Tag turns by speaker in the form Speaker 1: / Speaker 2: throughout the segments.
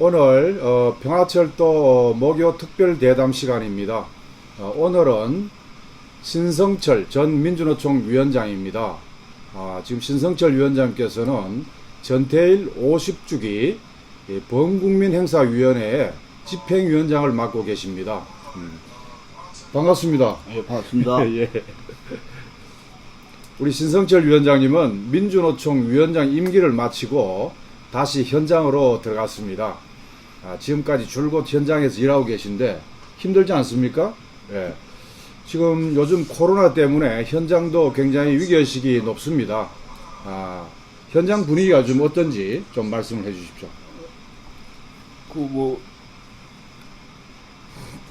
Speaker 1: 오늘 평화철도 목요 특별 대담 시간입니다. 오늘은 신성철 전 민주노총 위원장입니다. 지금 신성철 위원장께서는 전태일 50주기 범국민행사위원회 집행위원장을 맡고 계십니다. 반갑습니다.
Speaker 2: 예, 반갑습니다.
Speaker 1: 예. 우리 신성철 위원장님은 민주노총 위원장 임기를 마치고 다시 현장으로 들어갔습니다. 지금까지 줄곧 현장에서 일하고 계신데 힘들지 않습니까? 예. 지금 요즘 코로나 때문에 현장도 굉장히 위기의식이 높습니다. 현장 분위기가 좀 어떤지 좀 말씀을 해 주십시오.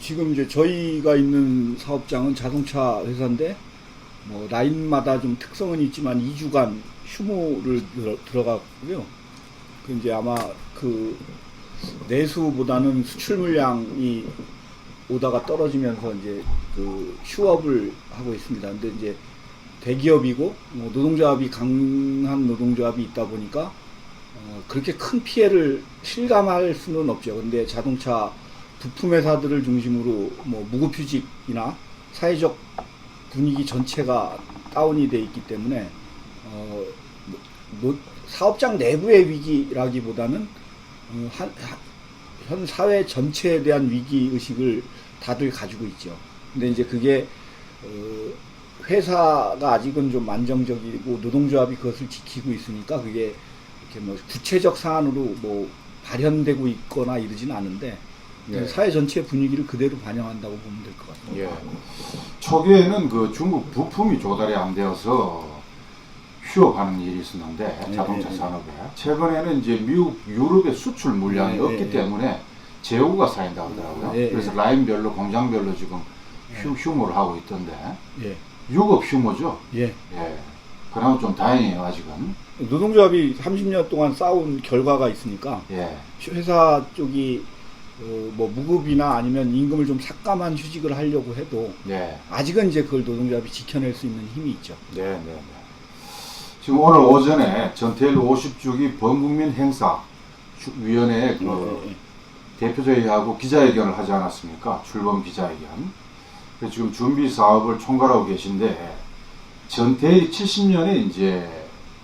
Speaker 2: 지금 이제 저희가 있는 사업장은 자동차 회사인데, 라인마다 좀 특성은 있지만 2주간 휴무를 들어갔고요. 이제 아마 내수보다는 수출 물량이 오다가 떨어지면서 이제 휴업을 하고 있습니다. 근데 이제 대기업이고 노동조합이 강한 노동조합이 있다 보니까 그렇게 큰 피해를 실감할 수는 없죠. 근데 자동차 부품 회사들을 중심으로 무급휴직이나 사회적 분위기 전체가 다운이 돼 있기 때문에 사업장 내부의 위기라기보다는 현 사회 전체에 대한 위기 의식을 다들 가지고 있죠. 근데 이제 그게 회사가 아직은 좀 안정적이고 노동조합이 그것을 지키고 있으니까 그게 이렇게 구체적 사안으로 발현되고 있거나 이러진 않은데, 네. 사회 전체 분위기를 그대로 반영한다고 보면 될 것 같습니다.
Speaker 1: 예. 초기에는 중국 부품이 조달이 안 되어서 휴업하는 일이 있었는데, 자동차 산업에. 최근에는 이제 미국, 유럽의 수출 물량이 없기 때문에 재고가 쌓인다고 하더라고요. 그래서 라인별로, 공장별로 지금 휴무를 하고 있던데, 유급 휴무죠? 예. 그나마 좀 다행이에요, 아직은.
Speaker 2: 노동조합이 30년 동안 쌓아온 결과가 있으니까, 회사 쪽이 무급이나 아니면 임금을 좀 삭감한 휴직을 하려고 해도, 아직은 이제 그걸 노동조합이 지켜낼 수 있는 힘이 있죠.
Speaker 1: 지금 오늘 오전에 전태일 50주기 범국민행사위원회 대표자회의하고 기자회견을 하지 않았습니까? 출범 기자회견. 그래서 지금 준비 사업을 총괄하고 계신데, 전태일이 70년에 이제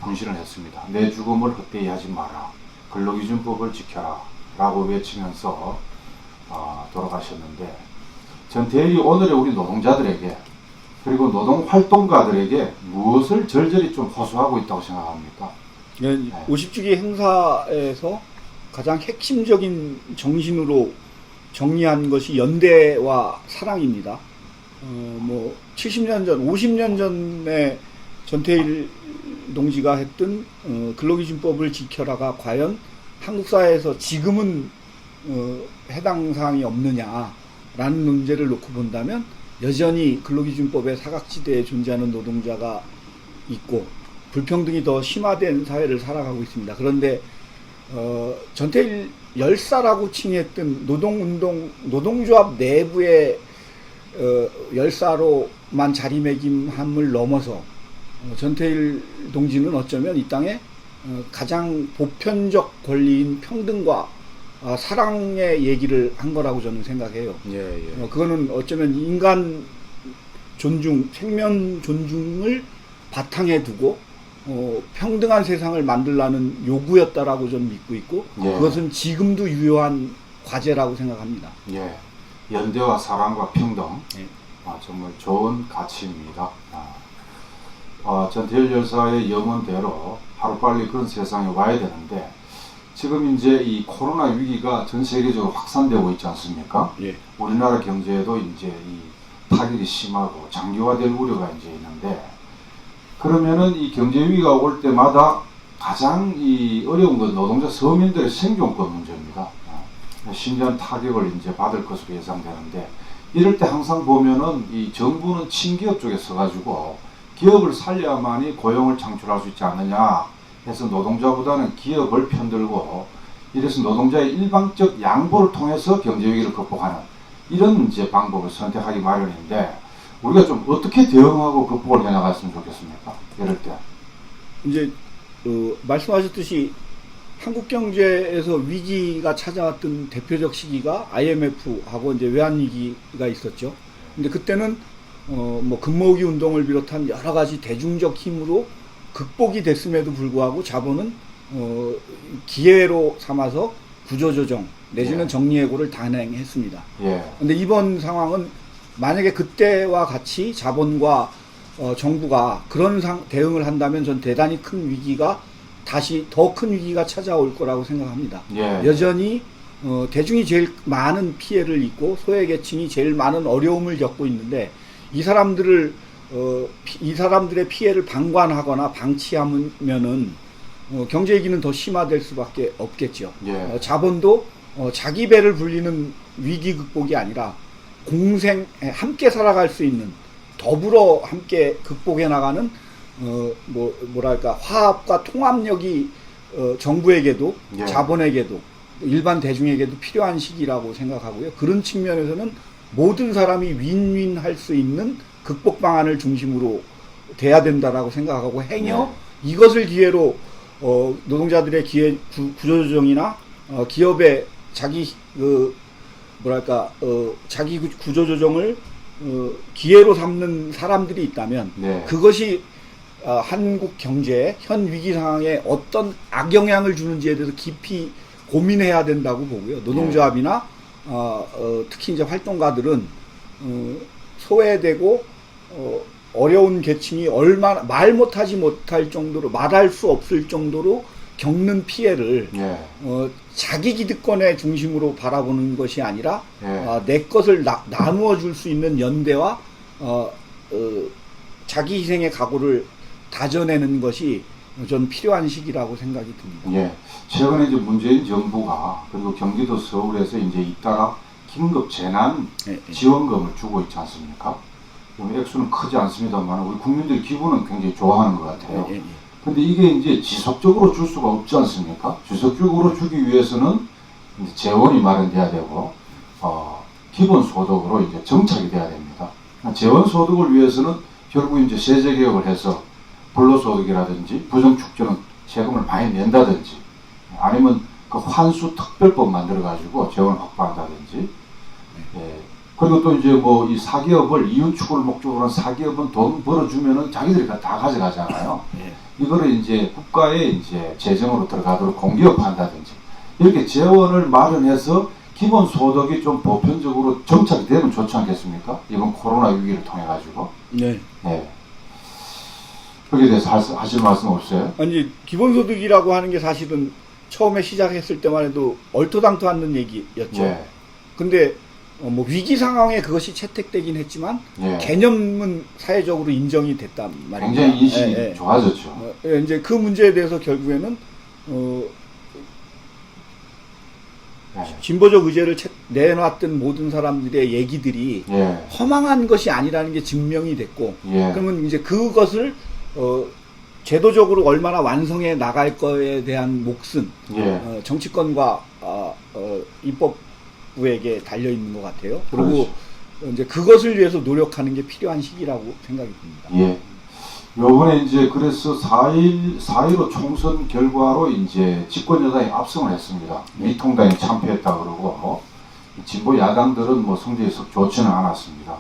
Speaker 1: 분신을 했습니다. 내 죽음을 헛되이 하지 마라. 근로기준법을 지켜라. 라고 외치면서 돌아가셨는데, 전태일이 오늘의 우리 노동자들에게 그리고 노동활동가들에게 무엇을 절절히 좀 호소하고 있다고 생각합니까?
Speaker 2: 50주기 행사에서 가장 핵심적인 정신으로 정리한 것이 연대와 사랑입니다. 70년 전, 50년 전에 전태일 동지가 했던 근로기준법을 지켜라가 과연 한국 사회에서 지금은 해당 사항이 없느냐라는 문제를 놓고 본다면 여전히 근로기준법의 사각지대에 존재하는 노동자가 있고 불평등이 더 심화된 사회를 살아가고 있습니다. 그런데 전태일 열사라고 칭했던 노동조합 내부의 열사로만 자리매김함을 넘어서 전태일 동지는 어쩌면 이 땅에 가장 보편적 권리인 평등과 사랑의 얘기를 한 거라고 저는 생각해요. 그거는 어쩌면 인간 존중, 생명 존중을 바탕에 두고 평등한 세상을 만들라는 요구였다라고 저는 믿고 있고, 그것은 지금도 유효한 과제라고 생각합니다.
Speaker 1: 연대와 사랑과 평등, 정말 좋은 가치입니다. 전태일 열사의 염원대로 하루빨리 그런 세상에 와야 되는데, 지금 이제 이 코로나 위기가 전 세계적으로 확산되고 있지 않습니까? 우리나라 경제에도 이제 이 타격이 심하고 장기화될 우려가 이제 있는데, 그러면은 이 경제 위기가 올 때마다 가장 이 어려운 건 노동자 서민들의 생존권 문제입니다. 심한 타격을 이제 받을 것으로 예상되는데, 이럴 때 항상 보면은 이 정부는 친기업 쪽에 서가지고 기업을 살려야만이 고용을 창출할 수 있지 않느냐 해서 노동자보다는 기업을 편들고, 이래서 노동자의 일방적 양보를 통해서 경제 위기를 극복하는 이런 이제 방법을 선택하기 마련인데 우리가 좀 어떻게 대응하고 극복을 해나갔으면 좋겠습니까? 이럴 때.
Speaker 2: 이제 말씀하셨듯이 한국 경제에서 위기가 찾아왔던 대표적 시기가 IMF하고 이제 외환위기가 있었죠. 근데 그때는 뭐 금모으기 운동을 비롯한 여러 가지 대중적 힘으로 극복이 됐음에도 불구하고 자본은 기회로 삼아서 구조조정 내지는
Speaker 1: 예.
Speaker 2: 정리해고를 단행했습니다.
Speaker 1: 예.
Speaker 2: 근데 이번 상황은 만약에 그때와 같이 자본과 정부가 그런 대응을 한다면 전 대단히 큰 위기가 다시 더 큰 위기가 찾아올 거라고 생각합니다.
Speaker 1: 예.
Speaker 2: 여전히 대중이 제일 많은 피해를 입고 소외계층이 제일 많은 어려움을 겪고 있는데 이 사람들의 피해를 방관하거나 방치하면은 경제 위기는 더 심화될 수밖에 없겠죠.
Speaker 1: 예.
Speaker 2: 자본도 자기 배를 불리는 위기 극복이 아니라 함께 살아갈 수 있는 더불어 함께 극복해 나가는 뭐랄까 화합과 통합력이 정부에게도
Speaker 1: 예.
Speaker 2: 자본에게도 일반 대중에게도 필요한 시기라고 생각하고요. 그런 측면에서는 모든 사람이 윈윈 할 수 있는 극복 방안을 중심으로 돼야 된다라고 생각하고 행여 이것을 기회로 노동자들의 기회 구조조정이나 기업의 자기 자기 구조조정을 기회로 삼는 사람들이 있다면 그것이 한국 경제에 현 위기 상황에 어떤 악영향을 주는지에 대해서 깊이 고민해야 된다고 보고요. 노동조합이나 특히 이제 활동가들은 소외되고 어려운 계층이 얼마나 못할 정도로 말할 수 없을 정도로 겪는 피해를 자기 기득권의 중심으로 바라보는 것이 아니라 내 것을 나누어 줄 수 있는 연대와 자기 희생의 각오를 다져내는 것이 전 필요한 시기라고 생각이 듭니다.
Speaker 1: 예. 최근에 이제 문재인 정부가 그리고 경기도 서울에서 이제 잇따라 긴급 재난 지원금을 주고 있지 않습니까? 액수는 크지 않습니다만 우리 국민들 기분은 굉장히 좋아하는 것 같아요. 근데 이게 이제 지속적으로 줄 수가 없지 않습니까? 지속적으로 주기 위해서는 이제 재원이 마련돼야 되고, 기본소득으로 이제 정착이 돼야 됩니다. 재원소득을 위해서는 결국 이제 세제개혁을 해서 불로소득이라든지 부정축제는 세금을 많이 낸다든지 아니면 그 환수 특별법 만들어가지고 재원을 확보한다든지 그리고 또 이제 뭐 이 사기업을 이윤축을 목적으로 한 사기업은 돈 벌어주면은 자기들이 다 가져가잖아요. 이거를 이제 국가에 이제 재정으로 들어가도록 공기업한다든지 이렇게 재원을 마련해서 기본소득이 좀 보편적으로 정착이 되면 좋지 않겠습니까? 이번 코로나 위기를 통해 가지고. 네. 거기에 대해서 하실 말씀 없어요?
Speaker 2: 아니 기본소득이라고 하는 게 사실은 처음에 시작했을 때만 해도 얼토당토 않는 얘기였죠. 근데 뭐 위기 상황에 그것이 채택되긴 했지만 개념은 사회적으로 인정이 됐단 말이죠.
Speaker 1: 굉장히 인식이 좋아졌죠.
Speaker 2: 이제 그 문제에 대해서 결국에는 진보적 의제를 내놨던 모든 사람들의 얘기들이 허망한 것이 아니라는 게 증명이 됐고 그러면 이제 그것을 제도적으로 얼마나 완성해 나갈 거에 대한 몫은 정치권과 입법부에게 달려 있는 것 같아요. 그리고 이제 그것을 위해서 노력하는 게 필요한 시기라고 생각이 듭니다.
Speaker 1: 요번에 이제 그래서 4.15 총선 결과로 이제 집권 여당이 압승을 했습니다. 미통당이 참패했다 그러고 진보 야당들은 뭐 성적이 썩 좋지는 않았습니다.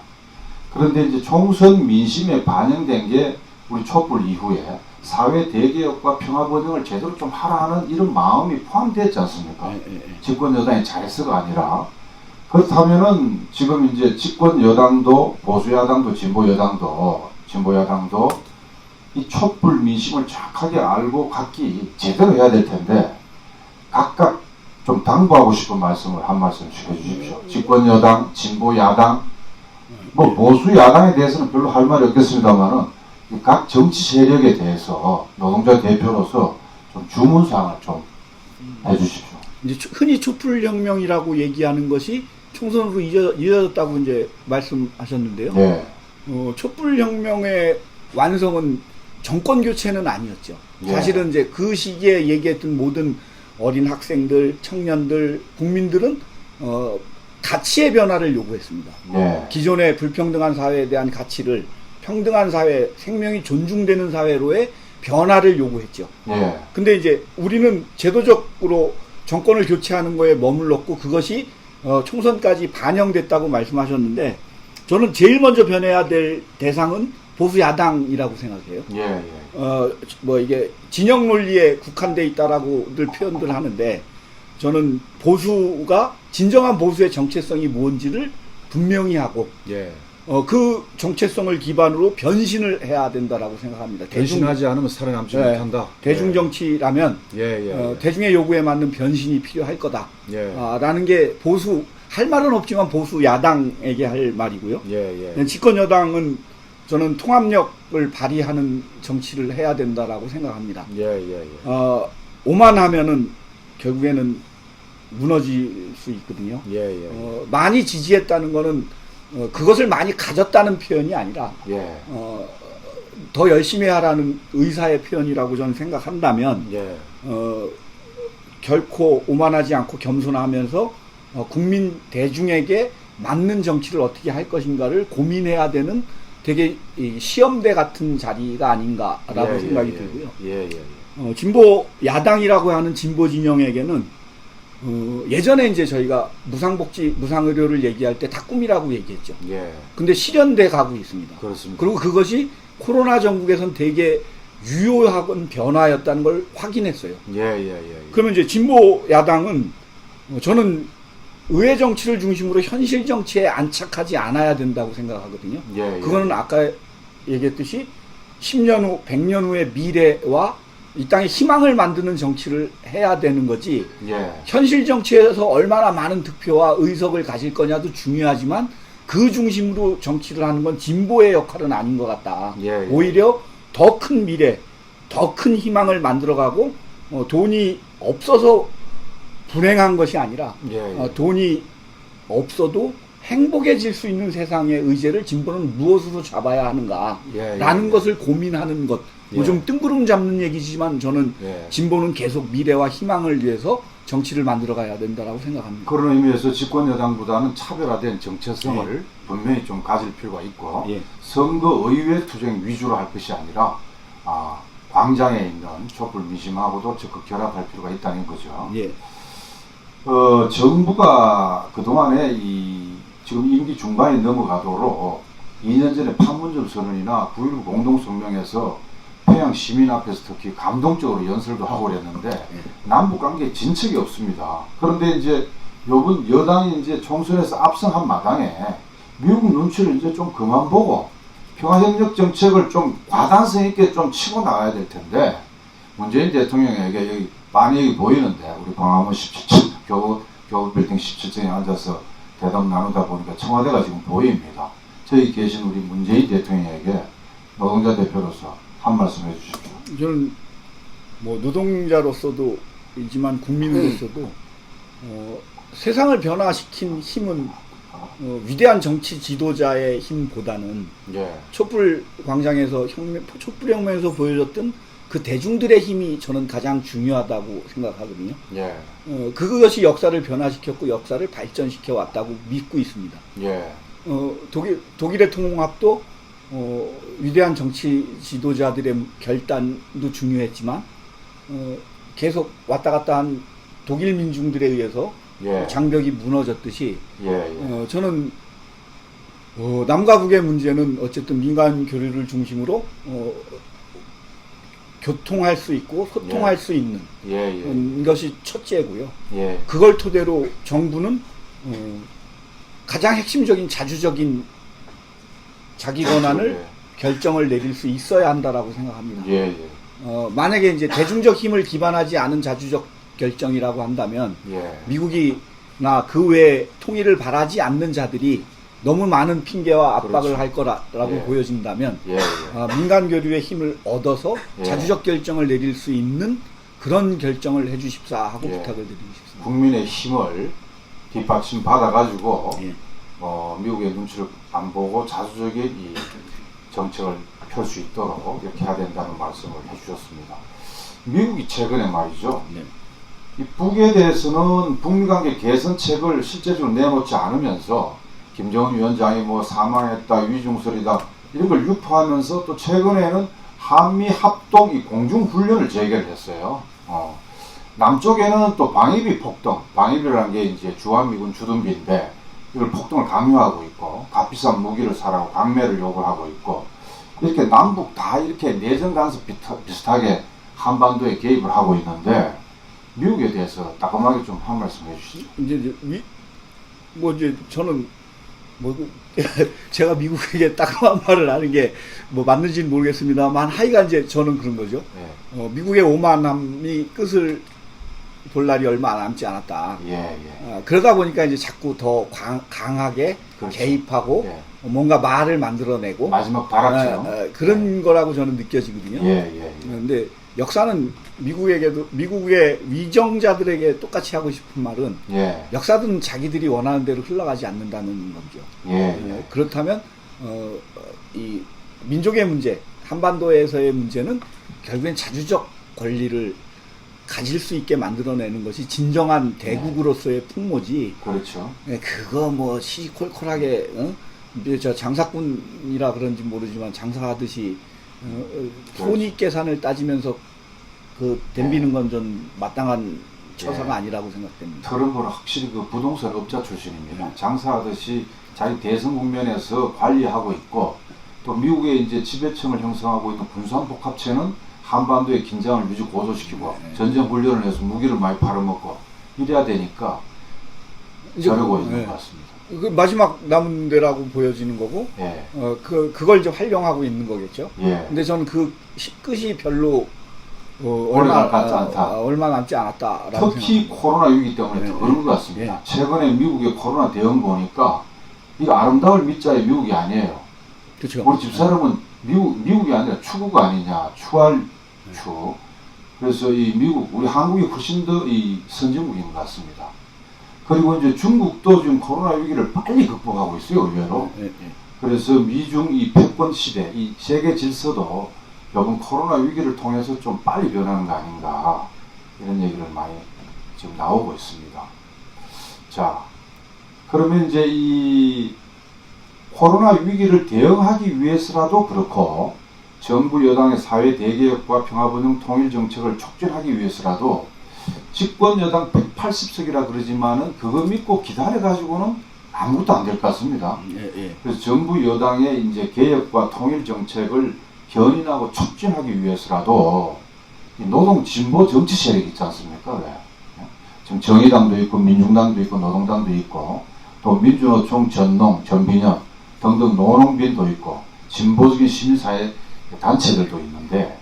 Speaker 1: 그런데 이제 총선 민심에 반영된 게 우리 촛불 이후에 사회 대개혁과 평화번영을 제대로 좀 하라 하는 이런 마음이 포함되었지 않습니까? 집권 여당이 잘했어가 아니라 그렇다면은 지금 이제 집권 여당도 보수 야당도 진보 야당도 이 촛불 민심을 정확하게 알고 갖기 제대로 해야 될 텐데 각각 좀 당부하고 싶은 말씀을 한 말씀씩 해주십시오. 집권 여당, 진보 야당, 뭐 보수 야당에 대해서는 별로 할 말이 없겠습니다만은 각 정치 세력에 대해서 노동자 대표로서 좀 주문사항을 좀 해주십시오.
Speaker 2: 이제 흔히 촛불혁명이라고 얘기하는 것이 총선으로 이어졌다고 이제 말씀하셨는데요. 촛불혁명의 완성은 정권 교체는 아니었죠. 사실은 이제 그 시기에 얘기했던 모든 어린 학생들, 청년들, 국민들은 가치의 변화를 요구했습니다.
Speaker 1: 네.
Speaker 2: 기존의 불평등한 사회에 대한 가치를 평등한 사회, 생명이 존중되는 사회로의 변화를 요구했죠.
Speaker 1: 네.
Speaker 2: 근데 이제 우리는 제도적으로 정권을 교체하는 거에 머물렀고 그것이 총선까지 반영됐다고 말씀하셨는데 저는 제일 먼저 변해야 될 대상은 보수 야당이라고 생각해요.
Speaker 1: 예, 예.
Speaker 2: 뭐 이게 진영 논리에 국한돼 있다라고들 표현들 하는데 저는 보수가 진정한 보수의 정체성이 뭔지를 분명히 하고
Speaker 3: 예.
Speaker 2: 그 정체성을 기반으로 변신을 해야 된다라고 생각합니다.
Speaker 3: 변신하지 않으면 살아남지
Speaker 2: 네,
Speaker 3: 못한다.
Speaker 2: 대중 정치라면
Speaker 3: 예, 예, 예.
Speaker 2: 대중의 요구에 맞는 변신이 필요할 거다.
Speaker 3: 예.
Speaker 2: 라는 게 보수 할 말은 없지만 보수 야당에게 할 말이고요.
Speaker 3: 예, 예.
Speaker 2: 집권 여당은 저는 통합력을 발휘하는 정치를 해야 된다라고 생각합니다.
Speaker 3: 예, 예, 예.
Speaker 2: 오만하면은 결국에는 무너질 수 있거든요.
Speaker 3: 예, 예.
Speaker 2: 많이 지지했다는 거는 그것을 많이 가졌다는 표현이 아니라
Speaker 1: 예.
Speaker 2: 더 열심히 하라는 의사의 표현이라고 저는 생각한다면
Speaker 3: 예.
Speaker 2: 결코 오만하지 않고 겸손하면서 국민 대중에게 맞는 정치를 어떻게 할 것인가를 고민해야 되는 되게 시험대 같은 자리가 아닌가라고
Speaker 3: 예,
Speaker 2: 생각이
Speaker 3: 예,
Speaker 2: 들고요.
Speaker 3: 예, 예.
Speaker 2: 진보 야당이라고 하는 진보 진영에게는 예전에 이제 저희가 무상복지, 무상의료를 얘기할 때 다 꿈이라고 얘기했죠.
Speaker 3: 예.
Speaker 2: 근데 실현돼 가고 있습니다.
Speaker 3: 그렇습니다.
Speaker 2: 그리고 그것이 코로나 전국에선 되게 유효한 변화였다는 걸 확인했어요.
Speaker 3: 예, 예, 예.
Speaker 2: 그러면 이제 진보 야당은 저는 의회 정치를 중심으로 현실 정치에 안착하지 않아야 된다고 생각하거든요.
Speaker 1: 예, 예.
Speaker 2: 그거는 아까 얘기했듯이 10년 후, 100년 후의 미래와 이 땅에 희망을 만드는 정치를 해야 되는 거지.
Speaker 1: 예.
Speaker 2: 현실 정치에서 얼마나 많은 득표와 의석을 가질 거냐도 중요하지만 그 중심으로 정치를 하는 건 진보의 역할은 아닌 것 같다.
Speaker 1: 예, 예.
Speaker 2: 오히려 더 큰 미래, 더 큰 희망을 만들어가고 돈이 없어서 불행한 것이 아니라
Speaker 1: 예, 예.
Speaker 2: 돈이 없어도 행복해질 수 있는 세상의 의제를 진보는 무엇으로 잡아야 하는가
Speaker 1: 예, 예,
Speaker 2: 라는
Speaker 1: 예.
Speaker 2: 것을 고민하는 것.
Speaker 1: 예.
Speaker 2: 좀 뜬구름 잡는 얘기지만 저는
Speaker 1: 예.
Speaker 2: 진보는 계속 미래와 희망을 위해서 정치를 만들어 가야 된다고 생각합니다.
Speaker 1: 그런 의미에서 집권 여당보다는 차별화된 정체성을
Speaker 2: 예.
Speaker 1: 분명히 좀 가질 필요가 있고
Speaker 2: 예.
Speaker 1: 선거 의회 투쟁 위주로 할 것이 아니라 광장에 있는 촛불 민심하고도 적극 결합할 필요가 있다는 거죠.
Speaker 2: 예.
Speaker 1: 정부가 그동안에 지금 임기 중반이 넘어가도록 2년 전에 판문점 선언이나 9.19 공동성명에서 평양 시민 앞에서 특히 감동적으로 연설도 하고 그랬는데 남북 관계에 진척이 없습니다. 그런데 이제 요번 여당이 이제 총선에서 압승한 마당에 미국 눈치를 이제 좀 그만 보고 평화협력 정책을 좀 과단성 있게 좀 치고 나가야 될 텐데 문재인 대통령에게 여기 많이 보이는데 우리 광화문 17층 겨울 빌딩 17층에 앉아서 대담 나누다 보니까 청와대가 지금 보입니다. 저기 계신 우리 문재인 대통령에게 노동자 대표로서 한 말씀 해주십시오.
Speaker 2: 저는 뭐 노동자로서도 이지만 국민으로서도 세상을 변화시킨 힘은 위대한 정치 지도자의 힘보다는
Speaker 1: 예.
Speaker 2: 촛불 광장에서 촛불혁명에서 보여줬던 그 대중들의 힘이 저는 가장 중요하다고 생각하거든요.
Speaker 1: 예.
Speaker 2: 그것이 역사를 변화시켰고 역사를 발전시켜 왔다고 믿고 있습니다.
Speaker 1: 예.
Speaker 2: 독일의 통합도 위대한 정치 지도자들의 결단도 중요했지만 계속 왔다 갔다 한 독일 민중들에 의해서
Speaker 1: 예.
Speaker 2: 장벽이 무너졌듯이
Speaker 1: 예.
Speaker 2: 저는 남과 북의 문제는 어쨌든 민간 교류를 중심으로 교통할 수 있고 소통할
Speaker 1: 예.
Speaker 2: 수 있는
Speaker 1: 예.
Speaker 2: 것이 첫째고요.
Speaker 1: 예.
Speaker 2: 그걸 토대로 정부는 가장 핵심적인 자주적인 자기 권한을
Speaker 1: 예.
Speaker 2: 결정을 내릴 수 있어야 한다라고 생각합니다.
Speaker 1: 예.
Speaker 2: 만약에 이제 대중적 힘을 기반하지 않은 자주적 결정이라고 한다면
Speaker 1: 예.
Speaker 2: 미국이나 그 외에 통일을 바라지 않는 자들이 너무 많은 핑계와 압박을
Speaker 1: 그렇죠.
Speaker 2: 할 거라고
Speaker 1: 예.
Speaker 2: 보여진다면
Speaker 1: 예.
Speaker 2: 민간 교류의 힘을 얻어서
Speaker 1: 예.
Speaker 2: 자주적 결정을 내릴 수 있는 그런 결정을 해주십사 하고
Speaker 1: 예.
Speaker 2: 부탁을 드리고 싶습니다.
Speaker 1: 국민의 힘을 뒷받침 받아가지고
Speaker 2: 예.
Speaker 1: 미국의 눈치를 안 보고 자주적인 이 정책을 펼 수 있도록 이렇게 해야 된다는 말씀을 해주셨습니다. 미국이 최근에 말이죠.
Speaker 2: 네.
Speaker 1: 이 북에 대해서는 북미 관계 개선책을 실제적으로 내놓지 않으면서 김정은 위원장이 뭐 사망했다, 위중설이다 이런 걸 유포하면서 또 최근에는 한미 합동 이 공중 훈련을 재개를 했어요. 남쪽에는 또 방위비 폭등, 방위비라는 게 이제 주한미군 주둔비인데 이걸 폭등을 강요하고 있고 값비싼 무기를 사라고 강매를 요구를 하고 있고 이렇게 남북 다 이렇게 내정 간섭 비슷하게 한반도에 개입을 하고 있는데 미국에 대해서 따끔하게 좀 한 말씀 해주시죠.
Speaker 2: 이제 이제 저는 뭐 제가 미국에게 따끔한 말을 하는 게 뭐 맞는지는 모르겠습니다만 하여간 이제 저는 그런 거죠.
Speaker 1: 네.
Speaker 2: 미국의 오만함이 끝을 볼 날이 얼마 남지 않았다.
Speaker 1: 예.
Speaker 2: 그러다 보니까 이제 자꾸 더 강하게
Speaker 1: 그렇죠.
Speaker 2: 개입하고
Speaker 1: 예.
Speaker 2: 뭔가 말을 만들어내고
Speaker 1: 마지막 발악처럼
Speaker 2: 그런 거라고 저는 느껴지거든요. 그런데 역사는 미국의 위정자들에게 똑같이 하고 싶은 말은 역사는 자기들이 원하는 대로 흘러가지 않는다는 거죠. 그렇다면 이 민족의 문제, 한반도에서의 문제는 결국엔 자주적 권리를 가질 수 있게 만들어내는 것이 진정한 대국으로서의 풍모지.
Speaker 1: 그렇죠.
Speaker 2: 그거 뭐 시시콜콜하게 저 장사꾼이라 그런지 모르지만 장사하듯이 손익 계산을 따지면서 그 덤비는 건 좀 마땅한 처사가 아니라고 생각됩니다.
Speaker 1: 트럼프는 확실히 그 부동산 업자 출신입니다. 장사하듯이 자기 대선 국면에서 관리하고 있고 또 미국의 이제 지배층을 형성하고 있는 군산복합체는 한반도의 긴장을 유지 고조시키고 전쟁 훈련을 해서 무기를 많이 팔아먹고 이래야 되니까 저러고 있는 것 같습니다.
Speaker 2: 그 마지막 남은 데라고 보여지는 거고, 그걸 이제 활용하고 있는 거겠죠. 근데 저는 그 끝이 별로 얼마 남지 않았다라고
Speaker 1: 특히
Speaker 2: 생각합니다.
Speaker 1: 코로나 위기 때문에 더 그런 것 같습니다. 최근에 미국의 코로나 대응 보니까 이거 아름다울 밑자의 미국이 아니에요.
Speaker 2: 그렇죠.
Speaker 1: 우리 집사람은 미국이 아니라 추구가 아니냐, 추. 그래서 이 미국, 우리 한국이 훨씬 더 이 선진국인 것 같습니다. 그리고 이제 중국도 지금 코로나 위기를 빨리 극복하고 있어요, 의외로. 그래서 미중 이 패권 시대, 이 세계 질서도 이번 코로나 위기를 통해서 좀 빨리 변하는 거 아닌가, 이런 얘기를 많이 지금 나오고 있습니다. 자, 그러면 이제 이 코로나 위기를 대응하기 위해서라도 그렇고 정부 여당의 사회 대개혁과 평화번영 통일 정책을 촉진하기 위해서라도 집권 여당 180석이라 그러지만은 그거 믿고 기다려가지고는 아무것도 안 될 것 같습니다. 그래서 정부 여당의 이제 개혁과 통일 정책을 견인하고 촉진하기 위해서라도 노동 진보 정치 세력이 있지 않습니까? 지금 정의당도 있고 민중당도 있고 노동당도 있고 또 민주노총, 전농, 전비년 등등 노농빈도 있고 진보적인 시민사회 단체들도 있는데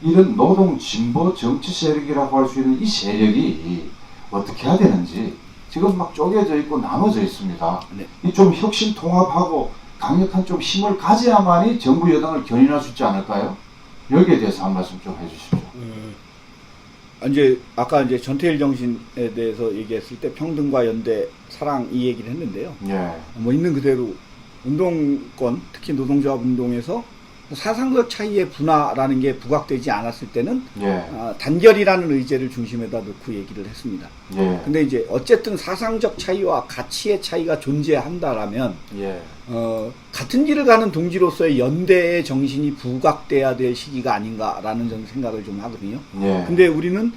Speaker 1: 이런 노동 진보 정치 세력이라고 할 수 있는 이 세력이 어떻게 해야 되는지 지금 막 쪼개져 있고 나눠져 있습니다. 이 좀 혁신 통합하고 강력한 좀 힘을 가져야만이 정부 여당을 견인할 수 있지 않을까요? 여기에 대해서 한 말씀 좀 해주십시오.
Speaker 2: 이제 아까 이제 전태일 정신에 대해서 얘기했을 때 평등과 연대, 사랑 이 얘기를 했는데요. 뭐 있는 그대로 운동권, 특히 노동조합 운동에서 사상적 차이의 분화라는 게 부각되지 않았을 때는 단결이라는 의제를 중심에다 놓고 얘기를 했습니다. 근데 이제 어쨌든 사상적 차이와 가치의 차이가 존재한다라면 같은 길을 가는 동지로서의 연대의 정신이 부각돼야 될 시기가 아닌가라는 저는 생각을 좀 하거든요. 근데 우리는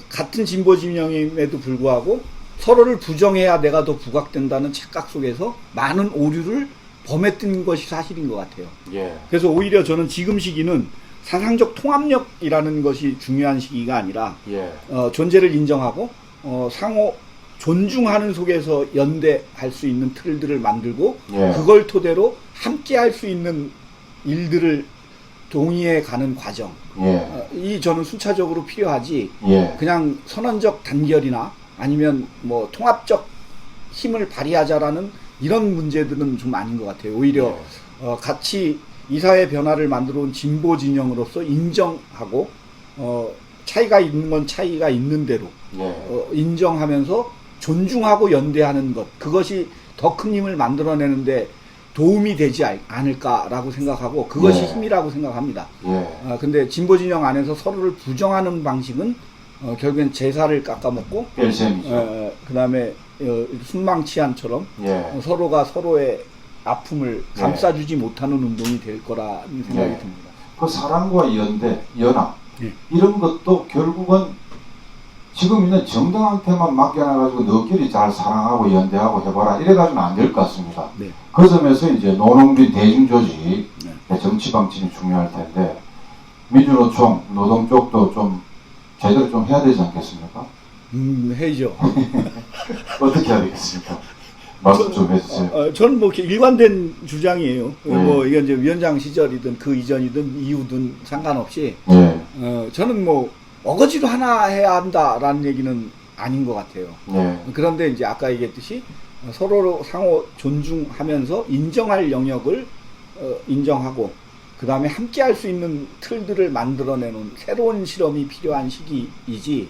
Speaker 2: 같은 진보 진영임에도 불구하고 서로를 부정해야 내가 더 부각된다는 착각 속에서 많은 오류를 범했던 것이 사실인 것 같아요. 그래서 오히려 저는 지금 시기는 사상적 통합력이라는 것이 중요한 시기가 아니라 존재를 인정하고 상호 존중하는 속에서 연대할 수 있는 틀들을 만들고 그걸 토대로 함께 할 수 있는 일들을 동의해 가는 과정. 이 저는 순차적으로 필요하지 그냥 선언적 단결이나 아니면 뭐 통합적 힘을 발휘하자라는 이런 문제들은 좀 아닌 것 같아요. 오히려 같이 이 사회 변화를 만들어 온 진보 진영으로서 인정하고 차이가 있는 건 차이가 있는 대로 인정하면서 존중하고 연대하는 것, 그것이 더 큰 힘을 만들어내는데 도움이 되지 않을까라고 생각하고 그것이 힘이라고 생각합니다. 근데 진보 진영 안에서 서로를 부정하는 방식은 결국엔 제사를 깎아먹고
Speaker 1: 뺄셈이죠.
Speaker 2: 그다음에 순망치안처럼
Speaker 1: 예.
Speaker 2: 서로가 서로의 아픔을 감싸주지 못하는 운동이 될 거라는 생각이
Speaker 1: 예.
Speaker 2: 듭니다.
Speaker 1: 그 사랑과 연대, 연합
Speaker 2: 예.
Speaker 1: 이런 것도 결국은 지금 있는 정당한테만 맡겨놔가지고 너끼리 잘 사랑하고 연대하고 해봐라 이래가지고는 안 될 것 같습니다.
Speaker 2: 네.
Speaker 1: 그 점에서 이제 노농민 대중조직 정치 방침이 중요할 텐데 민주노총, 노동 쪽도 좀 제대로 좀 해야 되지 않겠습니까?
Speaker 2: 해야죠.
Speaker 1: 어떻게 해야 되겠습니까? 말씀 좀 해주세요.
Speaker 2: 저는 뭐 이렇게 일관된 주장이에요.
Speaker 1: 네.
Speaker 2: 뭐 이건 이제 위원장 시절이든 그 이전이든 이후든 상관없이 저는 뭐 어거지로 하나 해야 한다라는 얘기는 아닌 것 같아요. 그런데 이제 아까 얘기했듯이 서로 상호 존중하면서 인정할 영역을 인정하고 그 다음에 함께 할 수 있는 틀들을 만들어내는 새로운 실험이 필요한 시기이지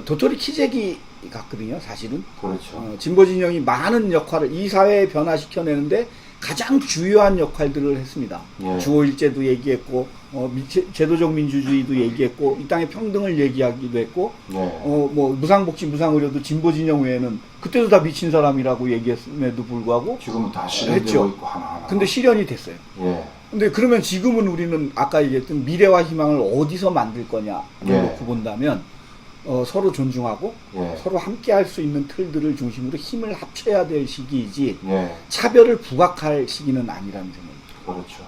Speaker 2: 도토리 키재기 같거든요, 사실은.
Speaker 1: 그렇죠.
Speaker 2: 진보 진영이 많은 역할을 이 사회에 변화시켜내는데 가장 주요한 역할들을 했습니다. 주호일제도 얘기했고, 제도적 민주주의도 얘기했고, 이 땅의 평등을 얘기하기도 했고, 뭐 무상복지, 무상의료도 진보 진영 외에는 그때도 다 미친 사람이라고 얘기했음에도 불구하고
Speaker 1: 지금은 다 실현되고 있고 하나하나.
Speaker 2: 근데 실현이 됐어요. 근데 그러면 지금은 우리는 아까 얘기했던 미래와 희망을 어디서 만들 거냐를 놓고 본다면 서로 존중하고 서로 함께 할 수 있는 틀들을 중심으로 힘을 합쳐야 될 시기이지 차별을 부각할 시기는 아니라는 생각입니다.
Speaker 1: 그렇죠.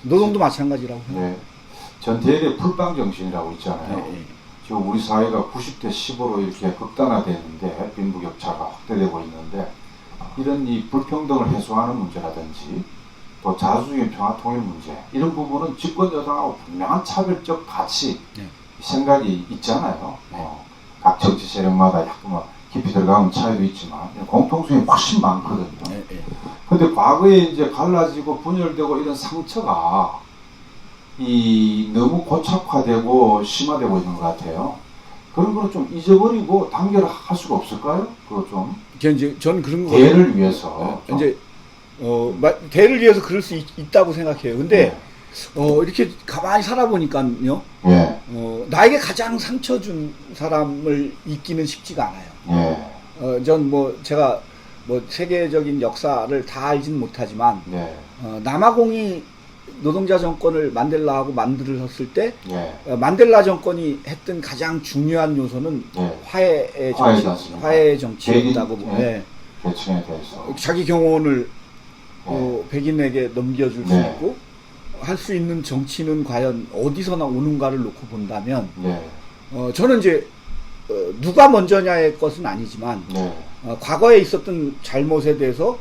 Speaker 2: 노동도 마찬가지라고 생각합니다.
Speaker 1: 전태일의 풀빵 정신이라고 있잖아요. 지금 우리 사회가 90대 10으로 이렇게 극단화되는데 빈부격차가 확대되고 있는데 이런 이 불평등을 해소하는 문제라든지 또 자주적인 평화통일 문제 이런 부분은 집권 여당하고 분명한 차별적 가치 생각이 있잖아요. 각 정치 세력마다 약간 뭐 깊이 들어가면 차이도 있지만 공통성이 훨씬 많거든요. 근데 과거에 이제 갈라지고 분열되고 이런 상처가 너무 고착화되고 심화되고 있는 것 같아요. 그런 거는 좀 잊어버리고 단결할 수가 없을까요? 그거 좀.
Speaker 2: 저는 그런 거.
Speaker 1: 대를 위해서.
Speaker 2: 이제 대를 위해서 그럴 수 있다고 생각해요. 근데 이렇게 가만히 살아보니까요. 나에게 가장 상처 준 사람을 잊기는 쉽지가 않아요. 전 제가 세계적인 역사를 다 알지는 못하지만 남아공이 노동자 정권을 만델라하고 만들었을 때 만델라 정권이 했던 가장 중요한 요소는 화해의 정치였다고 봅니다.
Speaker 1: 계층에 대해서
Speaker 2: 자기 경호원을 백인에게 넘겨줄 수 있고 할 수 있는 정치는 과연 어디서나 오는가를 놓고 본다면 저는 이제 누가 먼저냐의 것은 아니지만 과거에 있었던 잘못에 대해서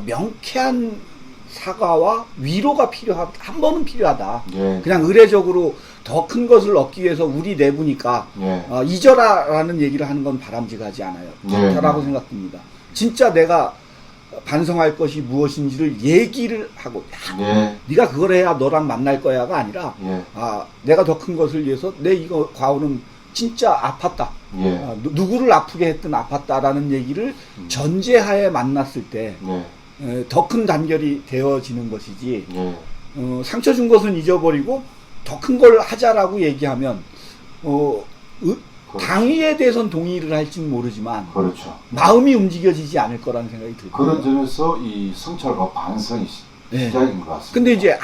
Speaker 2: 명쾌한 사과와 위로가 한 번은 필요하다. 그냥 의례적으로 더 큰 것을 얻기 위해서 우리 내부니까 잊어라라는 얘기를 하는 건 바람직하지 않아요. 라고 생각됩니다. 진짜 내가 반성할 것이 무엇인지를 얘기를 하고 네가 그걸 해야 너랑 만날 거야가 아니라 내가 더 큰 것을 위해서 내 이거 과오는 진짜 아팠다. 누구를 아프게 했든 아팠다라는 얘기를 전제하에 만났을 때 더 큰 단결이 되어지는 것이지 상처 준 것은 잊어버리고 더 큰 걸 하자라고 얘기하면 당위에 대해서는 동의를 할지는 모르지만 마음이 움직여지지 않을 거라는 생각이 들고요.
Speaker 1: 그런 점에서 이 성찰과 반성이 시작인 것 같습니다.
Speaker 2: 근데 이제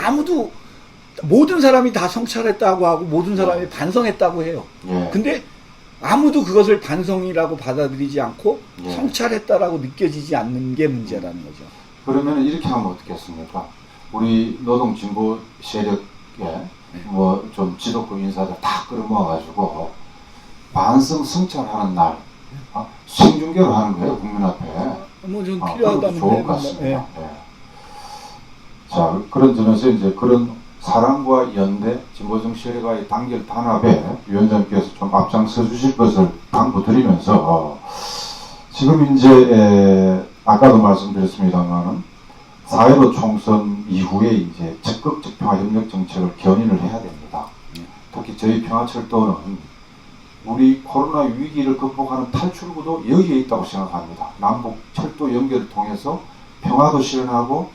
Speaker 2: 모든 사람이 다 성찰했다고 하고 모든 사람이 반성했다고 해요. 근데 아무도 그것을 반성이라고 받아들이지 않고 성찰했다라고 느껴지지 않는 게 문제라는 거죠.
Speaker 1: 그러면 이렇게 하면 어떻겠습니까? 우리 노동 진보 세력에 좀 지도급 인사들 다 끌어모아가지고 반성 성찰하는 날 생중계로 하는 거예요, 국민 앞에.
Speaker 2: 좀 필요하다면
Speaker 1: 좋을 것 같습니다. 자, 그런 점에서 이제 그런 사랑과 연대, 진보정 세력과의 단결 단합에 위원장께서 좀 앞장서 주실 것을 당부드리면서 지금 이제 아까도 말씀드렸습니다만은 4.15 총선 이후에 이제 적극적 평화 협력 정책을 견인을 해야 됩니다. 특히 저희 평화철도는 우리 코로나 위기를 극복하는 탈출구도 여기에 있다고 생각합니다. 남북 철도 연결을 통해서 평화도 실현하고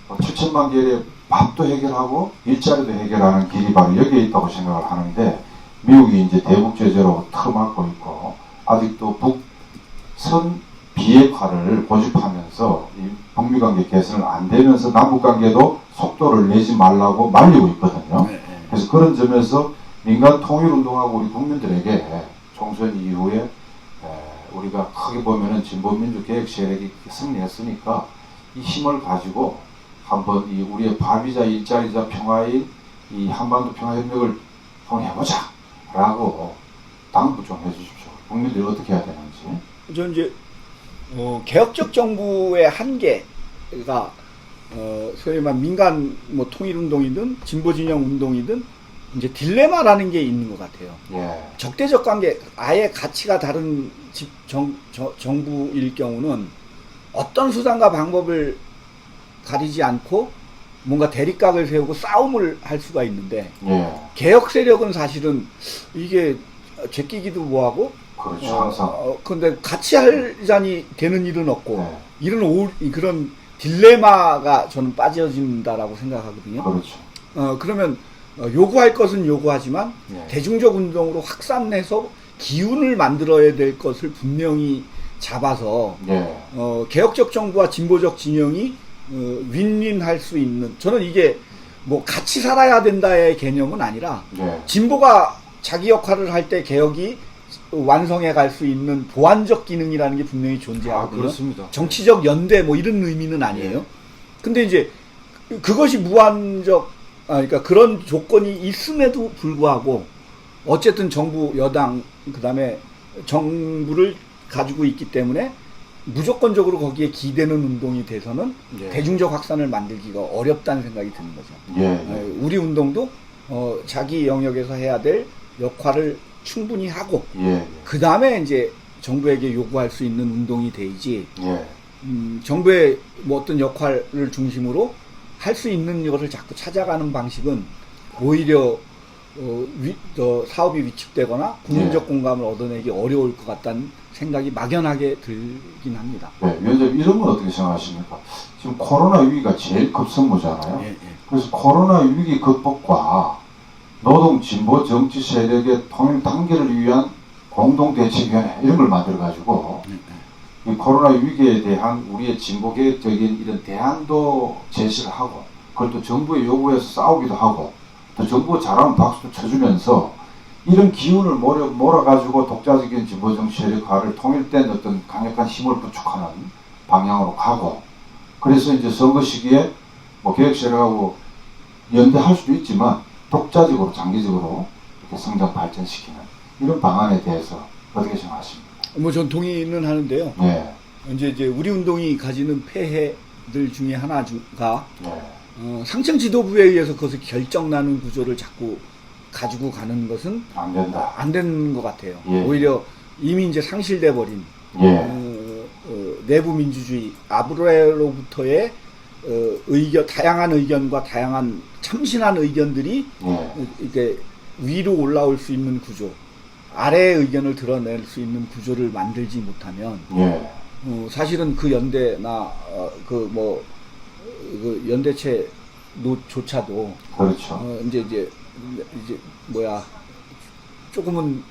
Speaker 1: 7천만 개의 밥도 해결하고 일자리도 해결하는 길이 바로 여기에 있다고 생각을 하는데 미국이 이제 대북 제재로 틀어막고 있고 아직도 북선 비핵화를 고집하면서 이 북미 관계 개선을 안 되면서 남북 관계도 속도를 내지 말라고 말리고 있거든요. 그래서 그런 점에서 민간 통일 운동하고 우리 국민들에게 총선 이후에 우리가 크게 보면은 진보민주 개혁 세력이 승리했으니까 이 힘을 가지고 한번 이 우리의 ഭാ비자 일자리자 평화인 이 한반도 평화협력을 한번 해보자라고 당부 좀 해주십시오. 국민들이 어떻게 해야 되는지.
Speaker 2: 저 이제 개혁적 정부의 한계가 소위 말 민간 뭐 통일운동이든 진보진영 운동이든 이제 딜레마라는 게 있는 것 같아요.
Speaker 1: 예.
Speaker 2: 적대적 관계, 아예 가치가 다른 정부일 경우는 어떤 수단과 방법을 가리지 않고 뭔가 대립각을 세우고 싸움을 할 수가 있는데
Speaker 1: 예.
Speaker 2: 개혁 세력은 사실은 이게 제끼기도 뭐하고
Speaker 1: 그렇죠. 항상.
Speaker 2: 근데 같이 하자니 되는 일은 없고
Speaker 1: 네.
Speaker 2: 이런 그런 딜레마가 저는 빠져진다라고 생각하거든요.
Speaker 1: 그렇죠.
Speaker 2: 그러면 요구할 것은 요구하지만
Speaker 1: 네.
Speaker 2: 대중적 운동으로 확산해서 기운을 만들어야 될 것을 분명히 잡아서
Speaker 1: 예.
Speaker 2: 개혁적 정부와 진보적 진영이 윈윈할 수 있는, 저는 이게 뭐 같이 살아야 된다의 개념은 아니라
Speaker 1: 예.
Speaker 2: 진보가 자기 역할을 할 때 개혁이 완성해 갈 수 있는 보완적 기능이라는 게 분명히 존재하거든요.
Speaker 1: 그렇습니다.
Speaker 2: 정치적 연대 뭐 이런 의미는 아니에요. 근데 이제 그것이 무한적, 그러니까 그런 조건이 있음에도 불구하고 어쨌든 정부 여당 그다음에 정부를 가지고 있기 때문에 무조건적으로 거기에 기대는 운동이 돼서는
Speaker 1: 예.
Speaker 2: 대중적 확산을 만들기가 어렵다는 생각이 드는 거죠.
Speaker 1: 예.
Speaker 2: 우리 운동도 자기 영역에서 해야 될 역할을 충분히 하고
Speaker 1: 예.
Speaker 2: 그 다음에 이제 정부에게 요구할 수 있는 운동이 돼야지,
Speaker 1: 예.
Speaker 2: 정부의 뭐 어떤 역할을 중심으로 할 수 있는 것을 자꾸 찾아가는 방식은 오히려 사업이 위축되거나 국민적
Speaker 1: 예.
Speaker 2: 공감을 얻어내기 어려울 것 같다는 생각이 막연하게 들긴 합니다.
Speaker 1: 네, 위원장님 이런 건 어떻게 생각하십니까? 지금 코로나 위기가 제일 급선무잖아요.
Speaker 2: 예, 예.
Speaker 1: 그래서 코로나 위기 극복과 노동 진보 정치 세력의 통일 단계를 위한 공동대책위원회 이런 걸 만들어가지고 이 코로나 위기에 대한 우리의 진보 개혁적인 이런 대안도 제시를 하고 그걸 또 정부의 요구에서 싸우기도 하고 또 정부 잘하면 박수도 쳐주면서 이런 기운을 몰아가지고 독자적인 진보 정치 세력화를 통일된 어떤 강력한 힘을 구축하는 방향으로 가고, 그래서 이제 선거 시기에 뭐 개혁 세력하고 연대할 수도 있지만 독자적으로 장기적으로 이렇게 성장 발전시키는 이런 방안에 대해서 어떻게 생각하십니까?
Speaker 2: 뭐 전 동의는 하는데요.
Speaker 1: 네.
Speaker 2: 이제 우리 운동이 가지는 폐해들 중에 하나가
Speaker 1: 네.
Speaker 2: 상층 지도부에 의해서 그것을 결정나는 구조를 자꾸 가지고 가는 것은
Speaker 1: 안 된다.
Speaker 2: 안 되는 것 같아요.
Speaker 1: 예.
Speaker 2: 오히려 이미 이제 상실돼 버린
Speaker 1: 예.
Speaker 2: 내부 민주주의 아브레로부터의 의견, 다양한 의견과 다양한 참신한 의견들이
Speaker 1: 예.
Speaker 2: 이게 위로 올라올 수 있는 구조, 아래의 의견을 드러낼 수 있는 구조를 만들지 못하면
Speaker 1: 예.
Speaker 2: 사실은 그 연대나 그 연대체 조차도
Speaker 1: 그렇죠.
Speaker 2: 이제 뭐야 조금은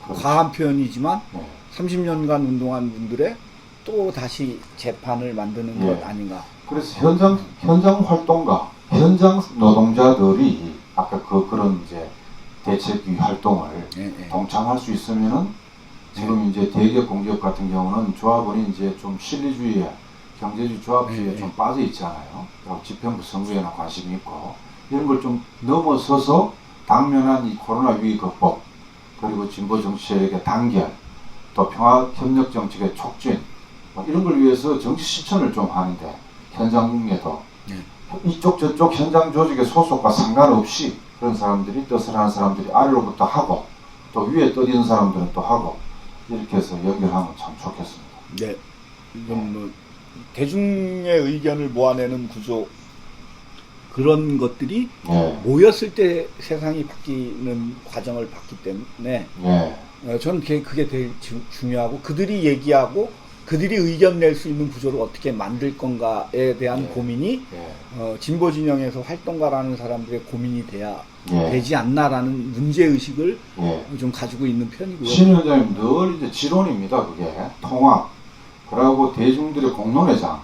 Speaker 2: 과한 표현이지만
Speaker 1: 네.
Speaker 2: 30년간 운동한 분들의 또 다시 재판을 만드는
Speaker 1: 예.
Speaker 2: 것 아닌가.
Speaker 1: 그래서 현장 활동가, 현장 노동자들이 아까 그런 이제 대책위 활동을
Speaker 2: 예.
Speaker 1: 동참할 수 있으면은 지금 이제 대기업 공기업 같은 경우는 조합원이 이제 좀 실리주의에 경제주의 조합주의에 좀 빠져 있잖아요. 그리고 집행부 선거에나 관심이 있고 이런 걸 좀 넘어서서 당면한 이 코로나 위기 극복, 그리고 진보 정치 세력의 단결, 또 평화 협력 정책의 촉진, 뭐 이런 걸 위해서 정치 실천을 좀 하는데 현장에도 이쪽 저쪽 현장 조직의 소속과 상관없이 그런 사람들이 뜻을 하는 사람들이 아래로부터 하고 또 위에 떠드는 사람들은 또 하고 이렇게 해서 연결하면 참 좋겠습니다.
Speaker 2: 네. 이건 뭐 대중의 의견을 모아내는 구조, 그런 것들이
Speaker 1: 예.
Speaker 2: 모였을 때 세상이 바뀌는 과정을 봤기 때문에
Speaker 1: 예.
Speaker 2: 저는 그게 되게 중요하고, 그들이 얘기하고 그들이 의견 낼 수 있는 구조를 어떻게 만들 건가에 대한
Speaker 1: 예.
Speaker 2: 고민이
Speaker 1: 예.
Speaker 2: 진보 진영에서 활동가라는 사람들의 고민이 돼야
Speaker 1: 예.
Speaker 2: 되지 않나라는 문제 의식을
Speaker 1: 예.
Speaker 2: 좀 가지고 있는 편이고요.
Speaker 1: 신 위원장님 늘 이제 지론입니다. 그게 통합, 그러고 대중들의 공론회장,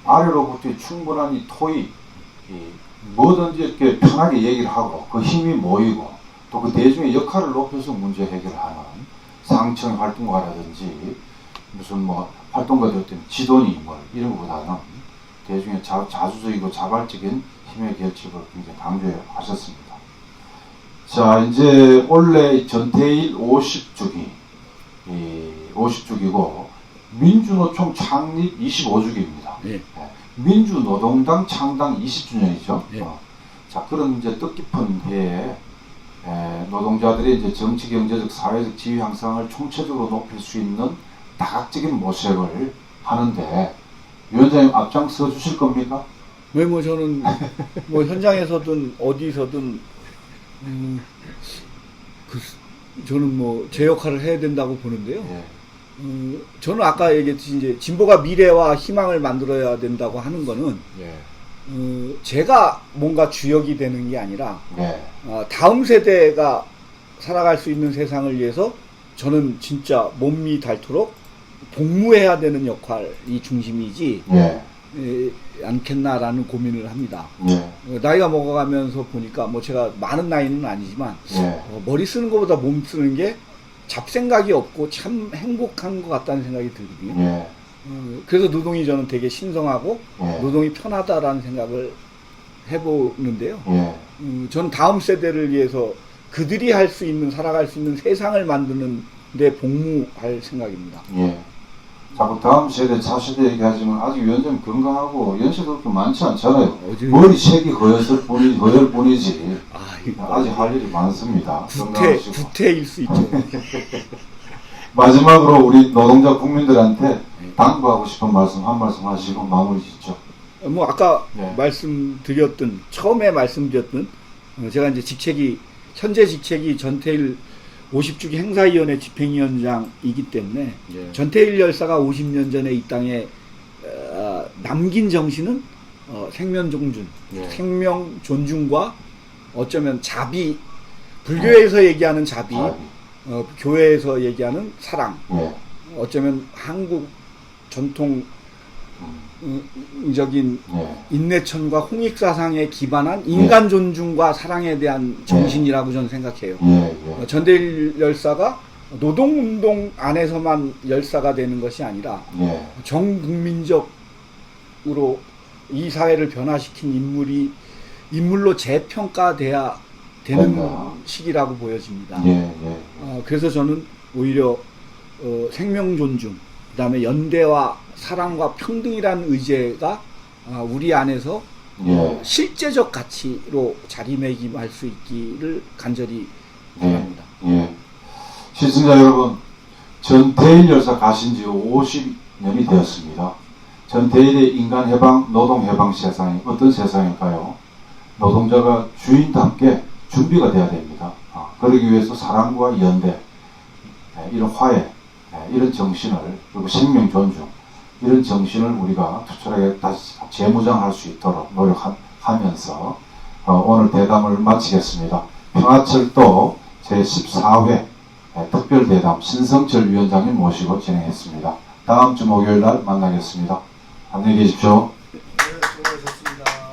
Speaker 1: 아래로부터 충분한 이 토의, 뭐든지 이렇게 편하게 얘기를 하고 그 힘이 모이고 또 그 대중의 역할을 높여서 문제 해결하는 상청 활동가라든지 무슨 뭐 활동가들 어떤 지도니 뭐 이런 것보다는 대중의 자주적이고 자발적인 힘의 결집을 굉장히 강조하셨습니다. 자, 이제 원래 전태일 50주기, 50주기고 민주노총 창립 25주기입니다.
Speaker 2: 예.
Speaker 1: 민주노동당 창당 20주년이죠.
Speaker 2: 예.
Speaker 1: 자, 그런 이제 뜻깊은 해에 노동자들의 이제 정치, 경제적, 사회적 지위 향상을 총체적으로 높일 수 있는 다각적인 모색을 하는데 위원장님 앞장서 주실 겁니까?
Speaker 2: 네, 뭐 저는 뭐 현장에서든 어디서든 저는 뭐 제 역할을 해야 된다고 보는데요.
Speaker 1: 예.
Speaker 2: 저는 아까 얘기했듯이 이제 진보가 미래와 희망을 만들어야 된다고 하는 거는
Speaker 1: 예.
Speaker 2: 제가 뭔가 주역이 되는 게 아니라
Speaker 1: 네.
Speaker 2: 다음 세대가 살아갈 수 있는 세상을 위해서 저는 진짜 몸이 닳도록 복무해야 되는 역할이 중심이지
Speaker 1: 예.
Speaker 2: 않겠나라는 고민을 합니다.
Speaker 1: 예.
Speaker 2: 나이가 먹어가면서 보니까 뭐 제가 많은 나이는 아니지만
Speaker 1: 예.
Speaker 2: 머리 쓰는 것보다 몸 쓰는 게 잡생각이 없고 참 행복한 것 같다는 생각이 들거든요.
Speaker 1: 예.
Speaker 2: 그래서 노동이 저는 되게 신성하고
Speaker 1: 예.
Speaker 2: 노동이 편하다라는 생각을 해보는데요.
Speaker 1: 예.
Speaker 2: 저는 다음 세대를 위해서 그들이 할 수 있는, 살아갈 수 있는 세상을 만드는 데 복무할 생각입니다.
Speaker 1: 예. 자꾸 다음 세대, 차세대 얘기하지만 아직 위원장님 건강하고 연세도 그렇게 많지 않잖아요. 머리색이 허였을 뿐이지. 아직 할 일이 많습니다. 건강하시고.
Speaker 2: 구태일 수 있죠.
Speaker 1: 마지막으로 우리 노동자 국민들한테 당부하고 싶은 말씀 한 말씀 하시고 마무리 짓죠.
Speaker 2: 뭐 아까
Speaker 1: 네.
Speaker 2: 처음에 말씀드렸던 제가 이제 현재 직책이 전태일 50주기 행사위원회 집행위원장이기 때문에
Speaker 1: 예.
Speaker 2: 전태일 열사가 50년 전에 이 땅에 남긴 정신은 생명 존중,
Speaker 1: 예.
Speaker 2: 생명 존중과 어쩌면 자비, 불교에서 얘기하는 자비, 교회에서 얘기하는 사랑,
Speaker 1: 예.
Speaker 2: 어쩌면 한국 전통 적인
Speaker 1: 예.
Speaker 2: 인내천과 홍익사상에 기반한 인간 존중과 사랑에 대한 정신이라고 저는 생각해요.
Speaker 1: 예. 예.
Speaker 2: 전대일 열사가 노동운동 안에서만 열사가 되는 것이 아니라
Speaker 1: 예.
Speaker 2: 정국민적으로 이 사회를 변화시킨 인물로 재평가돼야 되는 시기라고 보여집니다.
Speaker 1: 예. 예.
Speaker 2: 그래서 저는 오히려 생명 존중, 그 다음에 연대와 사랑과 평등이라는 의제가 우리 안에서
Speaker 1: 예.
Speaker 2: 실제적 가치로 자리매김할 수 있기를 간절히 바랍니다.
Speaker 1: 예. 시청자 여러분, 전태일 열사 가신 지 50년이 되었습니다. 전태일의 인간해방, 노동해방 세상이 어떤 세상일까요? 노동자가 주인답게 준비가 돼야 됩니다. 그러기 위해서 사랑과 연대, 이런 화해, 이런 정신을, 그리고 생명 존중, 이런 정신을 우리가 투철하게 다시 재무장할 수 있도록 노력하면서 오늘 대담을 마치겠습니다. 평화철도 제14회 특별대담 신성철 위원장님 모시고 진행했습니다. 다음 주 목요일 날 만나겠습니다. 안녕히 계십시오.
Speaker 2: 네, 수고하셨습니다.